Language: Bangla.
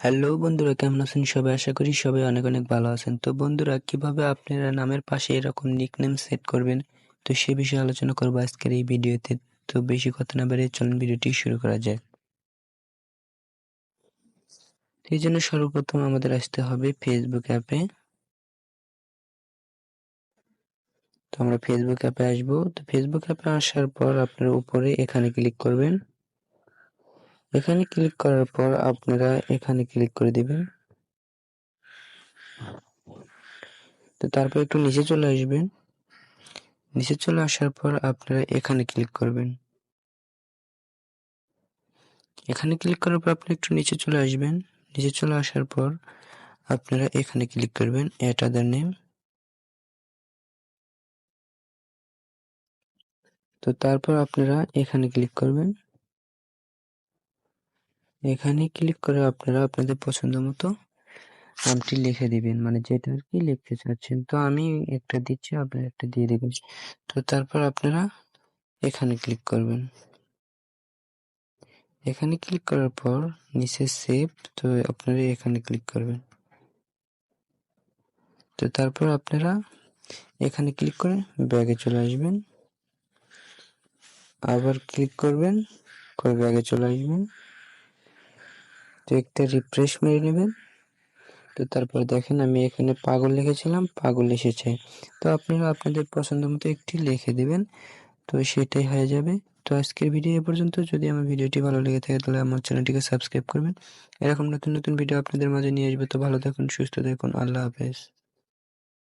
হ্যালো বন্ধুরা, কেমন আছেন সবাই? আশা করি সবাই অনেক অনেক ভালো আছেন। তো বন্ধুরা, কিভাবে আপনারা নামের পাশে এরকম নিকনেম সেট করবেন, তো সে বিষয়ে আলোচনা করবো আজকের এই ভিডিওতে। তো বেশি কথা না বাড়িয়ে চলুন ভিডিওটি শুরু করা যায়। তো এই জন্য সর্বপ্রথম আমাদের আসতে হবে ফেসবুক অ্যাপে। তো আমরা ফেসবুক অ্যাপে আসবো। তো ফেসবুক অ্যাপে আসার পর আপনারা উপরে এখানে ক্লিক করবেন। এখানে ক্লিক করার পর আপনারা এখানে ক্লিক করে দিবেন। তো তারপর একটু নিচে চলে আসবেন। নিচে চলে আসার পর আপনারা এখানে ক্লিক করবেন। এখানে ক্লিক করার পর আপনি একটু নিচে চলে আসবেন। নিচে চলে আসার পর আপনারা এখানে ক্লিক করবেন অ্যাড আদার নেম। তো তারপর আপনারা এখানে ক্লিক করবেন। এখানে ক্লিক করে আপনারা আপনাদের পছন্দ মতো নামটি লিখে দিবেন, মানে যেটা আর কি লিখতে চাচ্ছেন। তো আমি একটা দিচ্ছি, আপনারা একটা দিয়ে দিবেন। তো তারপর আপনারা এখানে ক্লিক করবেন। এখানে ক্লিক করার পর নিচে সেভ, তো আপনারা এখানে ক্লিক করবেন। তো তারপর আপনারা এখানে ক্লিক করে ব্যাগে চলে আসবেন, আবার ক্লিক করবেন, করে ব্যাগে চলে আসবেন। তো একটা রিফ্রেশ মেরে নেবেন। তো তারপর দেখেন আমি এখানে পাগল লিখেছিলাম, পাগল এসেছে। তো আপনারা আপনাদের পছন্দ মতো একটি লিখে দিবেন, তো সেটাই হয়ে যাবে। তো আজকের ভিডিও এ পর্যন্ত। যদি আমার ভিডিওটি ভালো লেগে থাকে তাহলে আমার চ্যানেলটিকে সাবস্ক্রাইব করবেন। এরকম নতুন নতুন ভিডিও আপনাদের মাঝে নিয়ে আসবে। তো ভালো থাকুন, সুস্থ থাকুন, আল্লাহ হাফেজ।